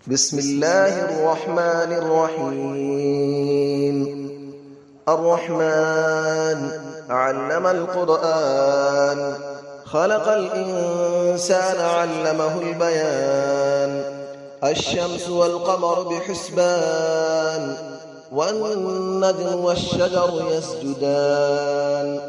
بسم الله الرحمن الرحيم. الرحمن علم القرآن، خلق الإنسان علمه البيان. الشمس والقمر بحسبان، والنجم والشجر يسجدان.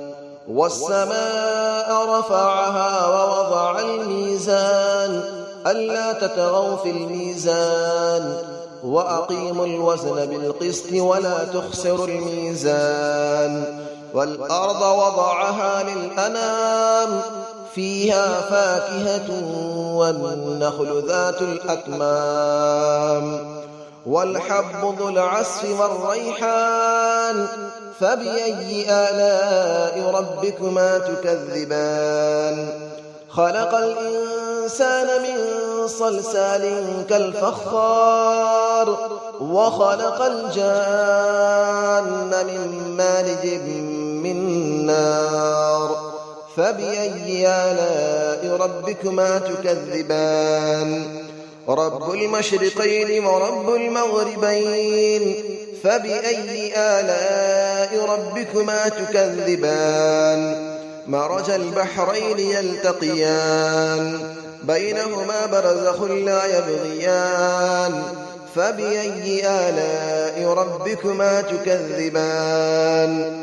والسماء رفعها ووضع الميزان، ألا تطغوا في الميزان، وأقيموا الوزن بالقسط ولا تخسروا الميزان. والأرض وضعها للأنام، فيها فاكهة والنخل ذات الأكمام. والحب ذو العصف والريحان، فبأي آلاء ربكما تكذبان. خلق الإنسان من صلصال كالفخار، وخلق الجان من مارج من نار. فبأي آلاء ربكما تكذبان. رب المشرقين ورب المغربين، فبأي آلاء ربكما تكذبان. مرج البحرين يلتقيان، بينهما برزخ لا يبغيان. فبأي آلاء ربكما تكذبان.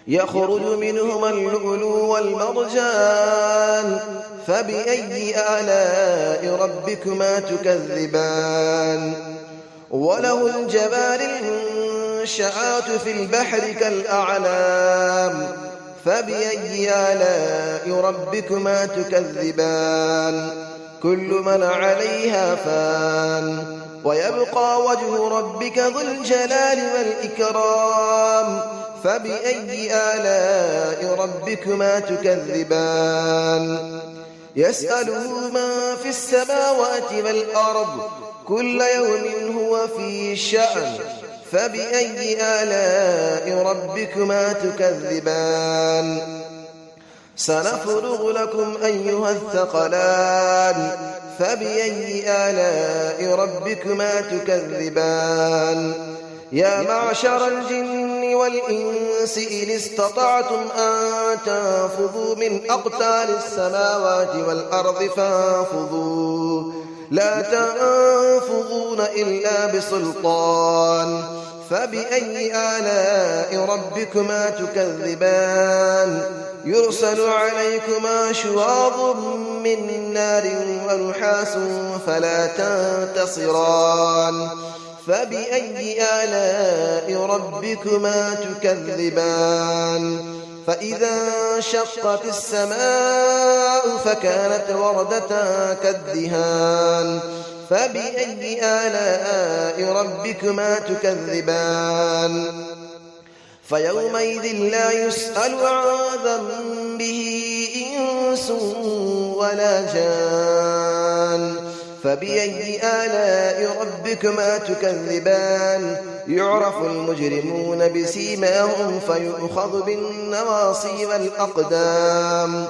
يخرج منهما اللؤلؤ والمرجان، فبأي آلاء ربكما تكذبان. وله الجوار المنشآت في البحر كالأعلام، فبأي آلاء ربكما تكذبان. كل من عليها فان، ويبقى وجه ربك ذو الجلال والإكرام. فبأي آلاء ربكما تكذبان. يسأله من في السماوات والأرض، كل يوم هو في شأن. فبأي آلاء ربكما تكذبان. سنفرغ لكم أيها الثقلان، فبأي آلاء ربكما تكذبان. يا معشر الجن والإنس إن استطعتم أن تنفذوا من أقطار السماوات والأرض فانفذوا، لا تنفذون إلا بسلطان. فبأي آلاء ربكما تكذبان. يرسل عليكما شواظ من نار ونحاس فلا تنتصران. فبأي آلاء ربكما تكذبان. فإذا انشقت السماء فكانت وردة كالدهان. فبأي آلاء ربكما تكذبان. فيومئذ لا يسأل عن ذنبه إنس ولا جان. فبأي آلاء ربكما تكذبان. يعرف المجرمون بسيماهم فيؤخذ بالنواصي والأقدام.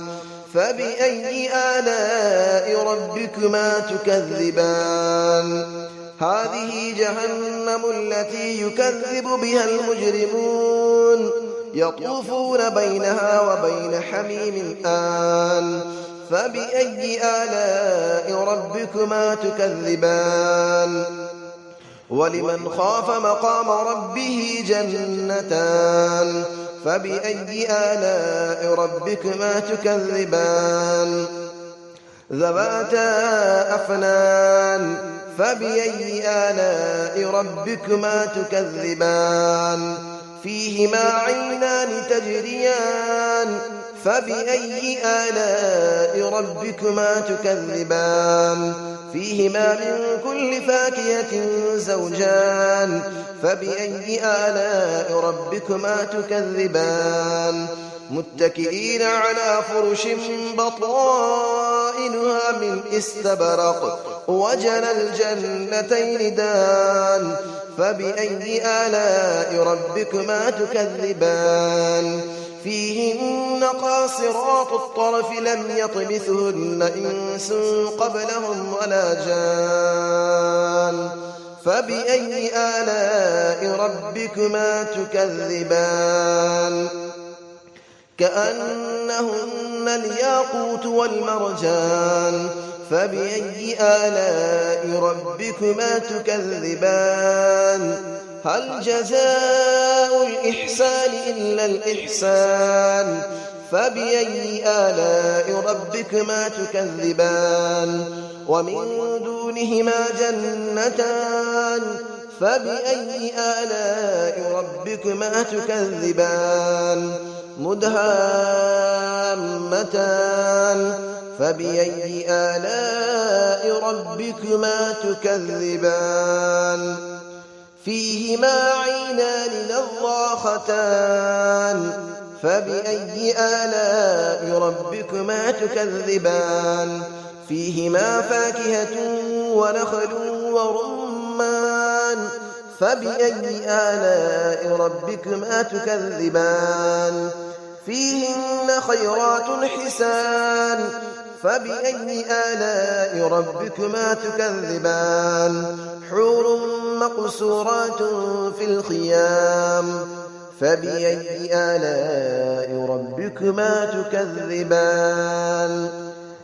فبأي آلاء ربكما تكذبان. هذه جهنم التي يكذب بها المجرمون، يطوفون بينها وبين حميم آن. فبأي آلاء ربكما تكذبان. ولمن خاف مقام ربه جنتان. فبأي آلاء ربكما تكذبان. ذواتا أفنان. فبأي آلاء ربكما تكذبان. فيهما عينان تجريان. فبأي آلاء ربكما تكذبان. فيهما من كل فاكهة زوجان. فبأي آلاء ربكما تكذبان. متكئين على فرش بطائنها من استبرق، وجنى الجنتين دان. فبأي آلاء ربكما تكذبان. فيهن قاصرات الطرف لم يطمثهن إنس قبلهم ولا جان. فبأي آلاء ربكما تكذبان كأنهن الياقوت والمرجان فبأي آلاء ربكما تكذبان هل جزاء الإحسان إلا الإحسان فبأي آلاء ربكما تكذبان ومن دونهما جنتان فبأي آلاء ربكما تكذبان مدهامتان فبأي آلاء ربكما تكذبان فيهما عينان نضاختان فبأي آلاء ربكما تكذبان فيهما فاكهة ونخل ورمان فبأي آلاء ربكما تكذبان فيهن خيرات حسان فبأي آلاء ربكما تكذبان حور مقصورات في الخيام فبأي آلاء ربكما تكذبان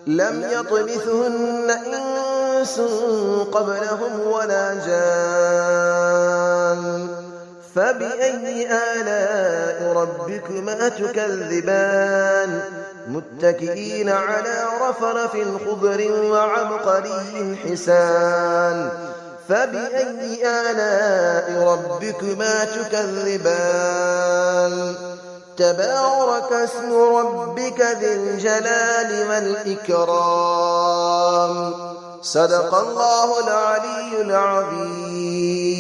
لم يطمثهن إنس قبلهم ولا جان فبأي آلاء ربكما تكذبان متكئين على رفرف خضر وعبقري حسان فبأي آلاء ربكما تكذبان تبارك اسم ربك ذي الجلال والإكرام صدق الله العلي العظيم